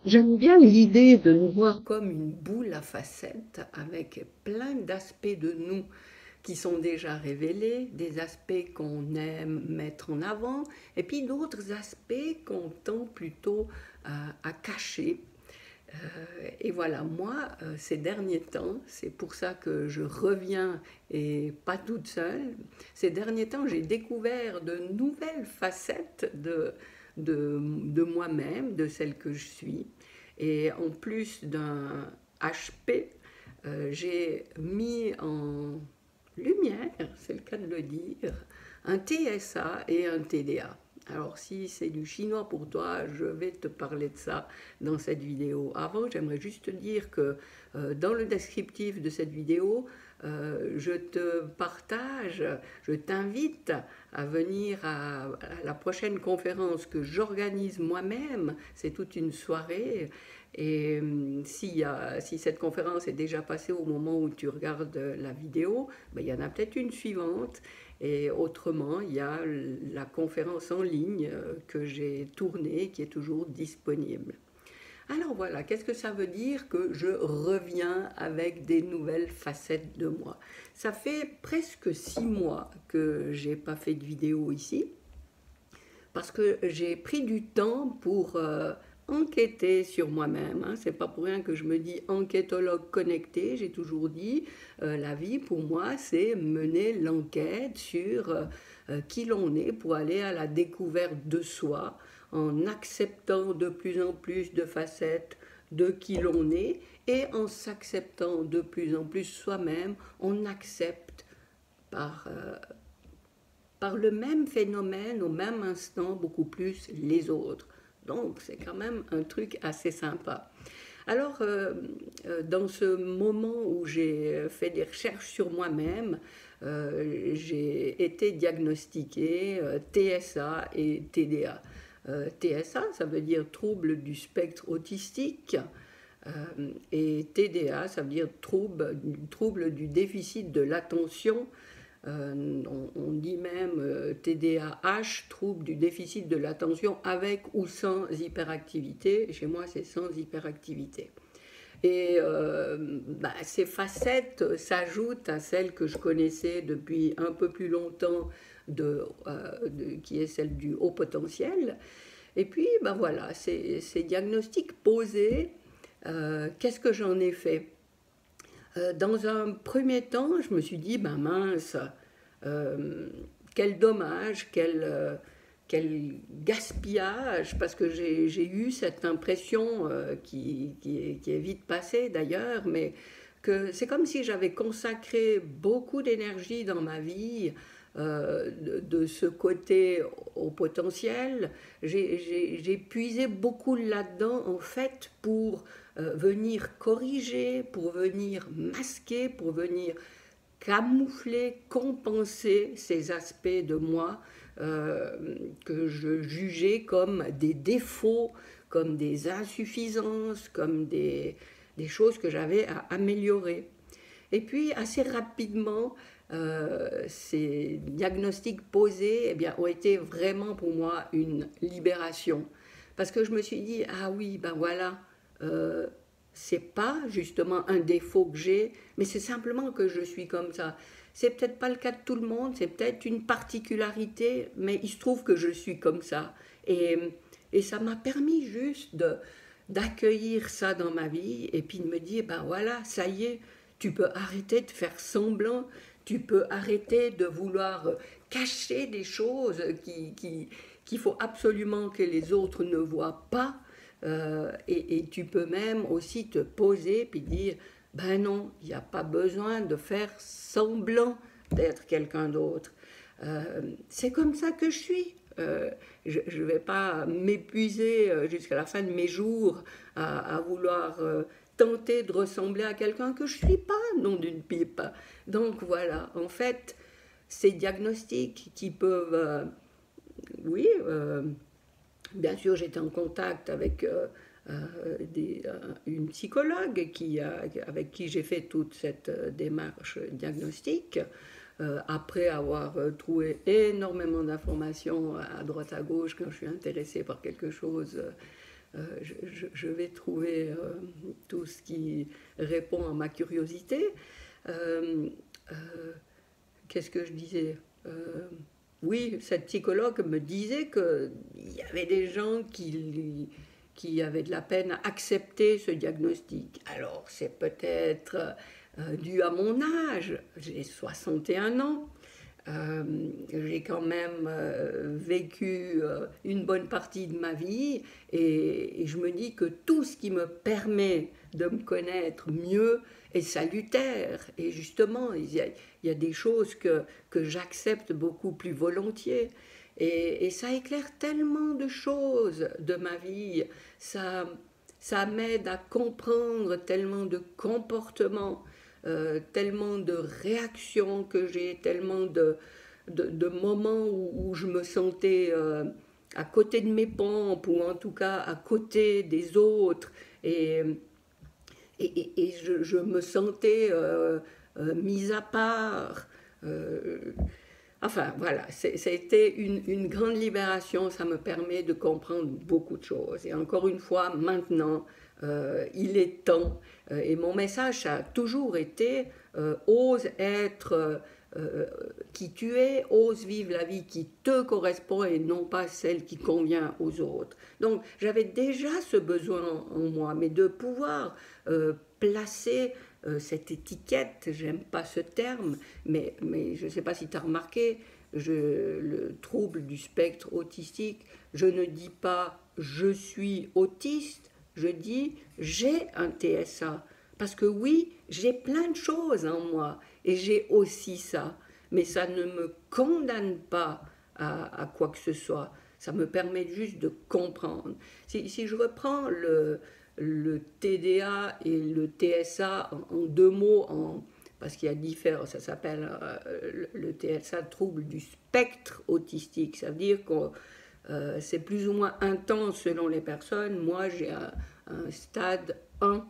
J'aime bien l'idée de nous voir comme une boule à facettes avec plein d'aspects de nous qui sont déjà révélés, des aspects qu'on aime mettre en avant, et puis d'autres aspects qu'on tend plutôt à cacher. Et voilà, moi, ces derniers temps, c'est pour ça que je reviens et pas toute seule, ces derniers temps, j'ai découvert de nouvelles facettes de moi-même, de celle que je suis. Et en plus d'un HP, j'ai mis en lumière, c'est le cas de le dire, un TSA et un TDA. Alors si c'est du chinois pour toi, je vais te parler de ça dans cette vidéo. Avant, j'aimerais juste te dire que dans le descriptif de cette vidéo, je te partage, je t'invite à venir à la prochaine conférence que j'organise moi-même. C'est toute une soirée. Et si cette conférence est déjà passée au moment où tu regardes la vidéo, ben, il y en a peut-être une suivante. Et autrement, il y a la conférence en ligne que j'ai tournée qui est toujours disponible. Alors voilà, qu'est-ce que ça veut dire que je reviens avec des nouvelles facettes de moi? Ça fait presque 6 mois que j'ai pas fait de vidéo ici parce que j'ai pris du temps pour enquêter sur moi-même. Hein. C'est pas pour rien que je me dis enquêtologue connecté. J'ai toujours dit la vie pour moi, c'est mener l'enquête sur qui l'on est pour aller à la découverte de soi, en acceptant de plus en plus de facettes de qui l'on est et en s'acceptant de plus en plus soi-même, on accepte par par le même phénomène au même instant beaucoup plus les autres. Donc c'est quand même un truc assez sympa. Alors, dans ce moment où j'ai fait des recherches sur moi-même, j'ai été diagnostiquée TSA et TDA. TSA, ça veut dire trouble du spectre autistique, et TDA, ça veut dire trouble du déficit de l'attention. On dit même TDAH, trouble du déficit de l'attention avec ou sans hyperactivité. Chez moi, c'est sans hyperactivité. Et ces facettes s'ajoutent à celles que je connaissais depuis un peu plus longtemps, qui est celle du haut potentiel. Et puis, ben voilà, ces diagnostics posés, qu'est-ce que j'en ai fait? Dans un premier temps, je me suis dit, ben mince, euh, quel dommage, quel gaspillage, parce que j'ai eu cette impression qui est vite passée d'ailleurs, mais que c'est comme si j'avais consacré beaucoup d'énergie dans ma vie de ce côté au potentiel. J'ai puisé beaucoup là-dedans en fait pour venir corriger, pour venir masquer, pour venir camoufler, compenser ces aspects de moi que je jugeais comme des défauts, comme des insuffisances, comme des choses que j'avais à améliorer. Et puis assez rapidement, ces diagnostics posés eh bien, ont été vraiment pour moi une libération. Parce que je me suis dit, ah oui, ben voilà, euh, c'est pas justement un défaut que j'ai, mais c'est simplement que je suis comme ça. C'est peut-être pas le cas de tout le monde, c'est peut-être une particularité, mais il se trouve que je suis comme ça. Et ça m'a permis juste d'accueillir ça dans ma vie et puis de me dire, ben voilà, ça y est, tu peux arrêter de faire semblant, tu peux arrêter de vouloir cacher des choses qu'il faut absolument que les autres ne voient pas. Et tu peux même aussi te poser puis dire, ben non, il n'y a pas besoin de faire semblant d'être quelqu'un d'autre. C'est comme ça que je suis. Je ne vais pas m'épuiser jusqu'à la fin de mes jours à vouloir tenter de ressembler à quelqu'un que je ne suis pas, non d'une pipe. Donc voilà, en fait, ces diagnostics qui peuvent, oui, bien sûr, j'étais en contact avec une psychologue avec qui j'ai fait toute cette démarche diagnostique. Après avoir trouvé énormément d'informations à droite à gauche quand je suis intéressée par quelque chose, je vais trouver tout ce qui répond à ma curiosité. Euh, euh, Qu'est-ce que je disais? Oui, cette psychologue me disait qu'il y avait des gens qui avaient de la peine à accepter ce diagnostic. Alors, c'est peut-être dû à mon âge. J'ai 61 ans. Euh, j'ai quand même vécu une bonne partie de ma vie et je me dis que tout ce qui me permet de me connaître mieux est salutaire. Et justement, il y a des choses que j'accepte beaucoup plus volontiers. Et ça éclaire tellement de choses de ma vie. Ça, ça m'aide à comprendre tellement de comportements, tellement de réactions que j'ai, tellement de moments où je me sentais à côté de mes pompes ou en tout cas à côté des autres. Et, et je me sentais mise à part. Euh, Enfin, voilà, c'était une grande libération, ça me permet de comprendre beaucoup de choses. Et encore une fois, maintenant, il est temps. Et mon message ça a toujours été, ose être qui tu es, ose vivre la vie qui te correspond et non pas celle qui convient aux autres. Donc, j'avais déjà ce besoin en moi, mais de pouvoir placer cette étiquette, j'aime pas ce terme, mais je ne sais pas si tu as remarqué, le trouble du spectre autistique, je ne dis pas je suis autiste, je dis j'ai un TSA. Parce que oui, j'ai plein de choses en moi et j'ai aussi ça, mais ça ne me condamne pas à quoi que ce soit. Ça me permet juste de comprendre. Si je reprends le TDA et le TSA en deux mots, parce qu'il y a différents, ça s'appelle le TSA, trouble du spectre autistique. Ça veut dire que c'est plus ou moins intense selon les personnes. Moi, j'ai un stade 1.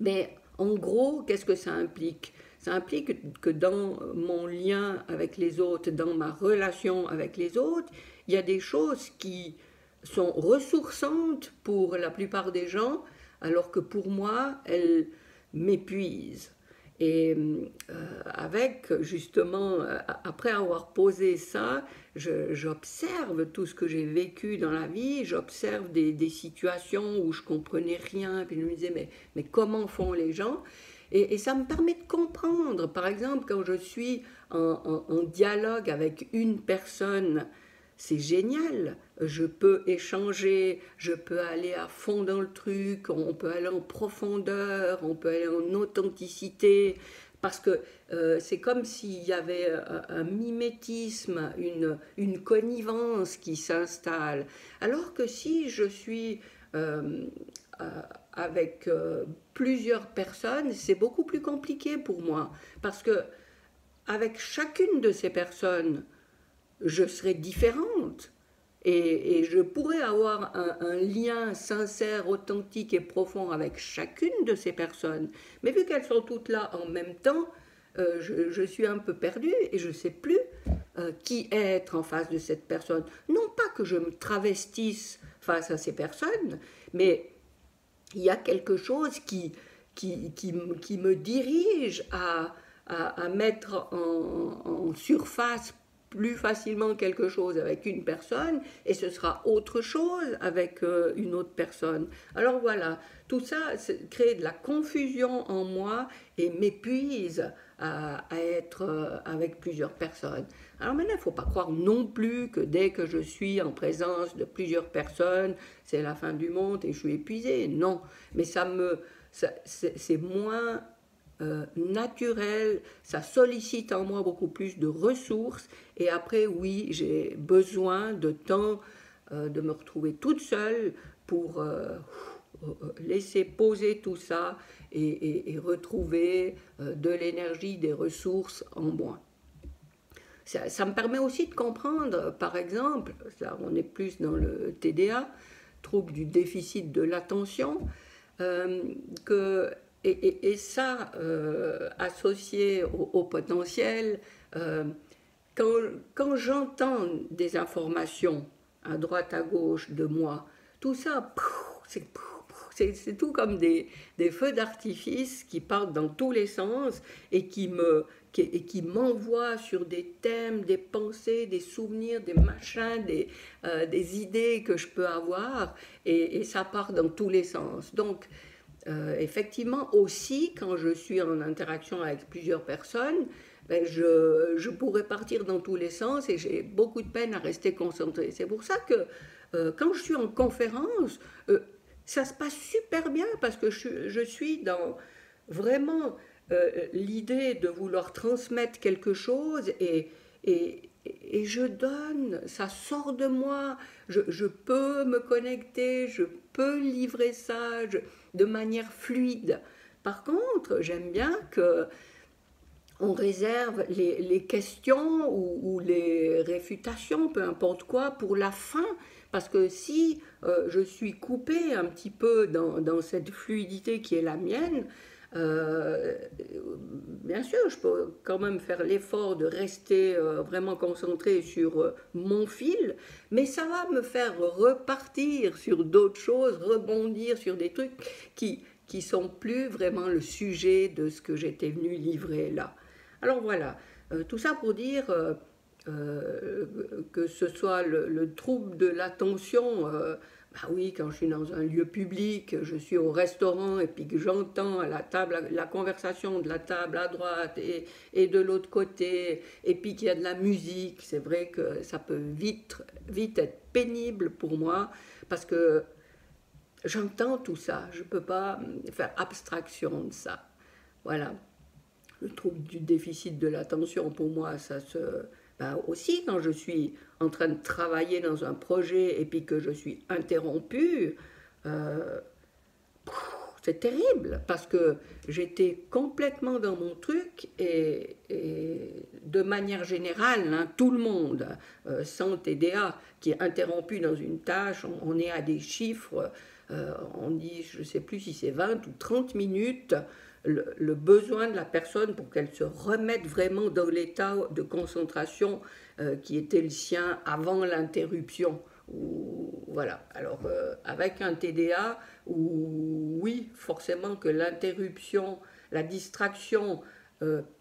Mais en gros, qu'est-ce que ça implique? Ça implique que dans mon lien avec les autres, dans ma relation avec les autres, il y a des choses qui sont ressourçantes pour la plupart des gens, alors que pour moi, elles m'épuisent. Et avec justement, après avoir posé ça, j'observe tout ce que j'ai vécu dans la vie, j'observe des situations où je comprenais rien, puis je me disais mais comment font les gens? Et ça me permet de comprendre. Par exemple, quand je suis en dialogue avec une personne, c'est génial. Je peux échanger, je peux aller à fond dans le truc, on peut aller en profondeur, on peut aller en authenticité, parce que c'est comme s'il y avait un mimétisme, une connivence qui s'installe. Alors que si je suis euh, avec plusieurs personnes, c'est beaucoup plus compliqué pour moi, parce que avec chacune de ces personnes, je serais différente. Et je pourrais avoir un lien sincère, authentique et profond avec chacune de ces personnes. Mais vu qu'elles sont toutes là en même temps, je suis un peu perdue et je ne sais plus qui être en face de cette personne. Non pas que je me travestisse face à ces personnes, mais il y a quelque chose qui me dirige à mettre en surface plus facilement quelque chose avec une personne et ce sera autre chose avec une autre personne. Alors voilà, tout ça crée de la confusion en moi et m'épuise à être avec plusieurs personnes. Alors maintenant, il ne faut pas croire non plus que dès que je suis en présence de plusieurs personnes, c'est la fin du monde et je suis épuisée. Non, mais c'est moins naturel, ça sollicite en moi beaucoup plus de ressources et après oui j'ai besoin de temps de me retrouver toute seule pour laisser poser tout ça et retrouver de l'énergie, des ressources en moi. Ça me permet aussi de comprendre, par exemple, là on est plus dans le TDA, trouble du déficit de l'attention, que et ça, associé au potentiel, quand j'entends des informations à droite, à gauche de moi, tout ça, c'est tout comme des feux d'artifice qui partent dans tous les sens et qui m'envoient sur des thèmes, des pensées, des souvenirs, des machins, des idées que je peux avoir, et ça part dans tous les sens. Donc, effectivement, aussi, quand je suis en interaction avec plusieurs personnes, ben, je pourrais partir dans tous les sens et j'ai beaucoup de peine à rester concentrée. C'est pour ça que quand je suis en conférence, ça se passe super bien parce que je suis dans vraiment l'idée de vouloir transmettre quelque chose et je donne, ça sort de moi, je peux me connecter, je peux livrer ça de manière fluide. Par contre, j'aime bien que on réserve les questions ou les réfutations, peu importe quoi, pour la fin. Parce que si je suis coupée un petit peu dans cette fluidité qui est la mienne, euh, bien sûr, je peux quand même faire l'effort de rester vraiment concentré sur mon fil, mais ça va me faire repartir sur d'autres choses, rebondir sur des trucs qui sont plus vraiment le sujet de ce que j'étais venu livrer là. Alors voilà, tout ça pour dire que ce soit le trouble de l'attention, bah oui, quand je suis dans un lieu public, je suis au restaurant et puis que j'entends à la table la conversation de la table à droite et de l'autre côté, et puis qu'il y a de la musique, c'est vrai que ça peut vite être pénible pour moi parce que j'entends tout ça, je ne peux pas faire abstraction de ça. Voilà. Le trouble du déficit de l'attention, pour moi, ça se... Ben aussi, quand je suis en train de travailler dans un projet et puis que je suis interrompue, euh, c'est terrible parce que j'étais complètement dans mon truc et de manière générale, hein, tout le monde, sans TDA, qui est interrompu dans une tâche, on est à des chiffres, on dit, je ne sais plus si c'est 20 ou 30 minutes, le besoin de la personne pour qu'elle se remette vraiment dans l'état de concentration qui était le sien avant l'interruption. Voilà. Alors, avec un TDA, oui, forcément que l'interruption, la distraction,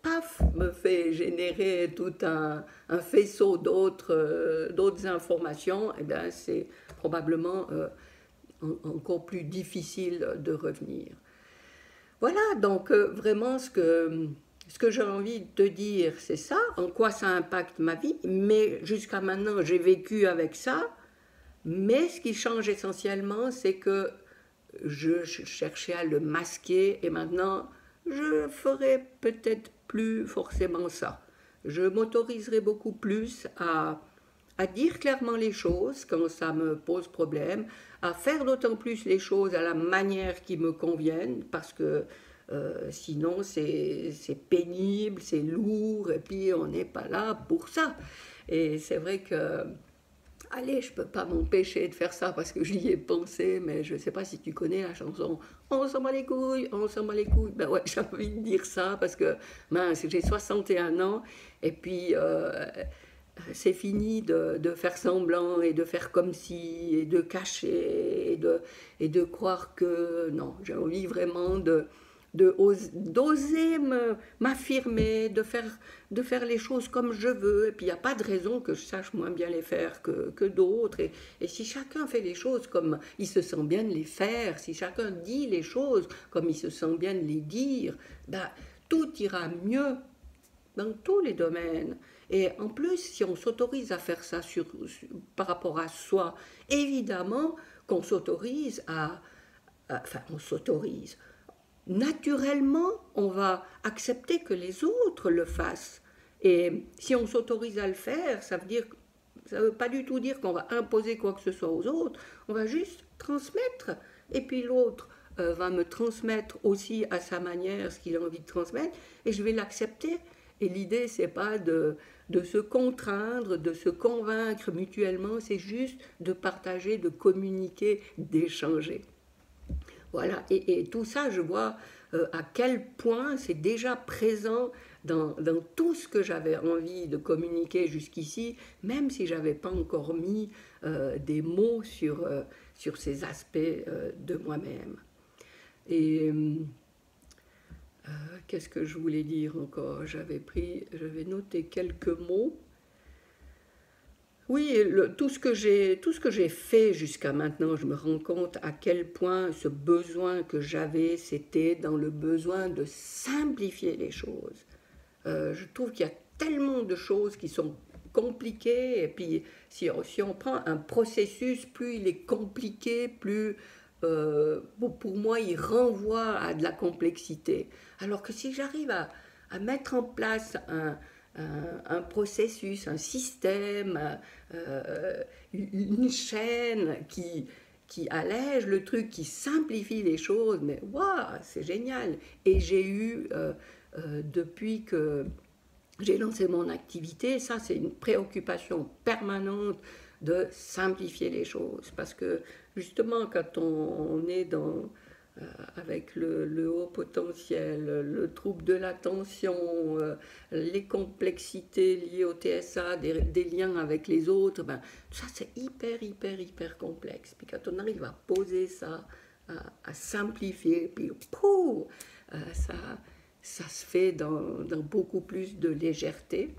paf, me fait générer tout un faisceau d'autres informations, et bien c'est probablement encore plus difficile de revenir. Voilà, donc vraiment ce que j'ai envie de te dire, c'est ça, en quoi ça impacte ma vie, mais jusqu'à maintenant j'ai vécu avec ça, mais ce qui change essentiellement, c'est que je cherchais à le masquer et maintenant je ferai peut-être plus forcément ça. Je m'autoriserai beaucoup plus à dire clairement les choses quand ça me pose problème, à faire d'autant plus les choses à la manière qui me convienne, parce que sinon c'est pénible, c'est lourd, et puis on n'est pas là pour ça. Et c'est vrai que, allez, je ne peux pas m'empêcher de faire ça parce que j'y ai pensé, mais je ne sais pas si tu connais la chanson On s'en bat les couilles, on s'en bat les couilles. Ben ouais, j'ai envie de dire ça parce que, mince, j'ai 61 ans, et puis c'est fini de faire semblant et de faire comme si, et de cacher, et de croire que non, j'ai envie vraiment d'oser m'affirmer, de faire les choses comme je veux. Et puis il n'y a pas de raison que je sache moins bien les faire que d'autres. Et si chacun fait les choses comme il se sent bien de les faire, si chacun dit les choses comme il se sent bien de les dire, ben, tout ira mieux dans tous les domaines. Et en plus, si on s'autorise à faire ça par rapport à soi, évidemment qu'on s'autorise enfin, on s'autorise. Naturellement, on va accepter que les autres le fassent. Et si on s'autorise à le faire, ça veut pas du tout dire qu'on va imposer quoi que ce soit aux autres. On va juste transmettre. Et puis l'autre va me transmettre aussi à sa manière ce qu'il a envie de transmettre. Et je vais l'accepter. Et l'idée, c'est pas de se contraindre, de se convaincre mutuellement. C'est juste de partager, de communiquer, d'échanger. Voilà, et tout ça, je vois à quel point c'est déjà présent dans tout ce que j'avais envie de communiquer jusqu'ici, même si je n'avais pas encore mis des mots sur ces aspects de moi-même. Et qu'est-ce que je voulais dire encore? J'avais noté quelques mots. Oui, tout ce que j'ai fait jusqu'à maintenant, je me rends compte à quel point ce besoin que j'avais, c'était dans le besoin de simplifier les choses. Je trouve qu'il y a tellement de choses qui sont compliquées, et puis si on prend un processus, plus il est compliqué, plus bon, pour moi il renvoie à de la complexité. Alors que si j'arrive à mettre en place un processus, un système, une chaîne qui allège le truc, qui simplifie les choses, mais waouh, c'est génial. Et j'ai eu, depuis que j'ai lancé mon activité, ça c'est une préoccupation permanente de simplifier les choses. Parce que justement, quand on est avec le haut potentiel, le trouble de l'attention, les complexités liées au TSA, des liens avec les autres, ben, tout ça c'est hyper complexe. Puis quand on arrive à poser ça, à simplifier, puis pouf, ça se fait dans beaucoup plus de légèreté.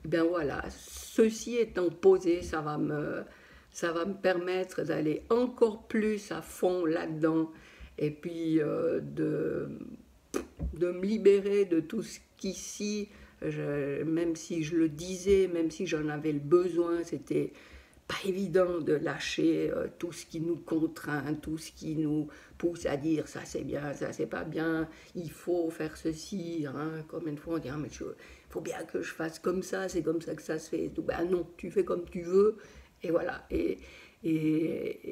Et bien voilà, ceci étant posé, ça va me permettre d'aller encore plus à fond là-dedans, et puis de me libérer de tout ce qu'ici, même si je le disais, même si j'en avais le besoin, c'était pas évident de lâcher tout ce qui nous contraint, tout ce qui nous pousse à dire ça c'est bien, ça c'est pas bien, il faut faire ceci, hein. Combien de fois on dit mais il faut bien que je fasse comme ça, c'est comme ça que ça se fait. Ben non, tu fais comme tu veux, et voilà. Et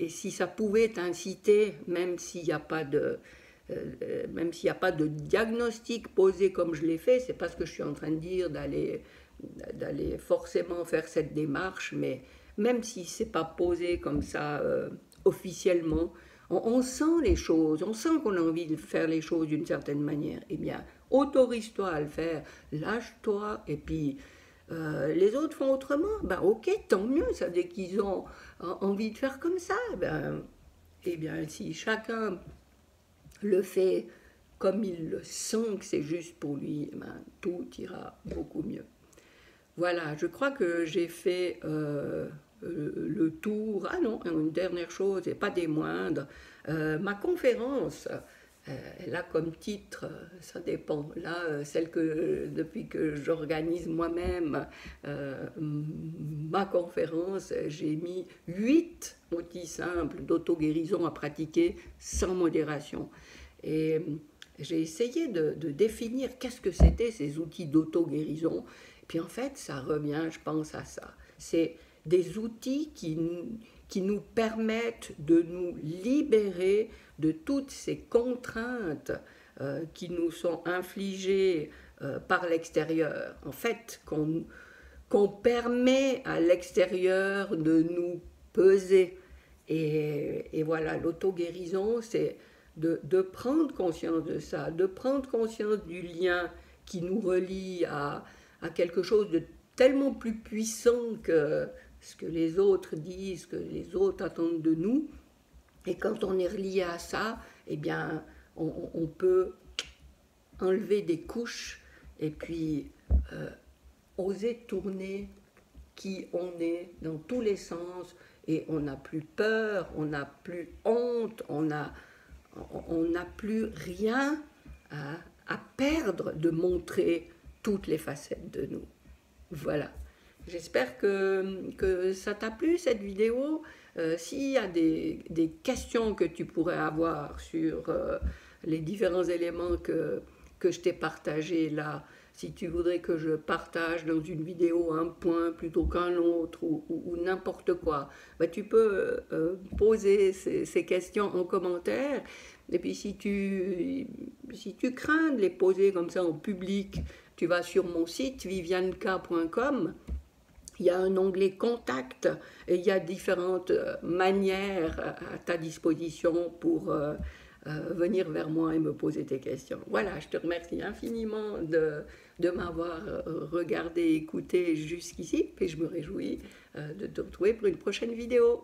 si ça pouvait t'inciter, même s'il n'y a pas de diagnostic posé comme je l'ai fait, c'est pas ce que je suis en train de dire d'aller forcément faire cette démarche, mais même si c'est pas posé comme ça officiellement, on sent les choses, on sent qu'on a envie de faire les choses d'une certaine manière. Eh bien, autorise-toi à le faire, lâche-toi, et puis les autres font autrement. Ben ok, tant mieux, ça dès qu'ils ont envie de faire comme ça. Ben, eh bien, si chacun le fait comme il le sent que c'est juste pour lui, ben, tout ira beaucoup mieux. Voilà, je crois que j'ai fait le tour. Ah non, une dernière chose, et pas des moindres. Ma conférence, elle a comme titre, ça dépend. Là, celle que depuis que j'organise moi-même ma conférence, j'ai mis 8 outils simples d'auto-guérison à pratiquer sans modération. Et j'ai essayé de définir qu'est-ce que c'était ces outils d'auto-guérison. Puis en fait, ça revient, je pense, à ça. C'est des outils qui nous permettent de nous libérer de toutes ces contraintes qui nous sont infligées par l'extérieur. En fait, qu'on permet à l'extérieur de nous peser. Et voilà, l'auto-guérison, c'est de prendre conscience de ça, de prendre conscience du lien qui nous relie à quelque chose de tellement plus puissant que ce que les autres disent, ce que les autres attendent de nous. Et quand on est relié à ça, eh bien, on peut enlever des couches et puis oser tourner qui on est dans tous les sens, et on n'a plus peur, on n'a plus honte, on n'a plus rien à perdre de montrer toutes les facettes de nous. Voilà. J'espère que ça t'a plu cette vidéo. S'il y a des questions que tu pourrais avoir sur les différents éléments que je t'ai partagés là, si tu voudrais que je partage dans une vidéo un point plutôt qu'un autre ou n'importe quoi, bah, tu peux poser ces questions en commentaire. Et puis si tu crains de les poser comme ça en public, tu vas sur mon site vivianka.com Il y a un onglet contact et il y a différentes manières à ta disposition pour venir vers moi et me poser tes questions. Voilà, je te remercie infiniment de m'avoir regardé, écouté jusqu'ici et je me réjouis de te retrouver pour une prochaine vidéo.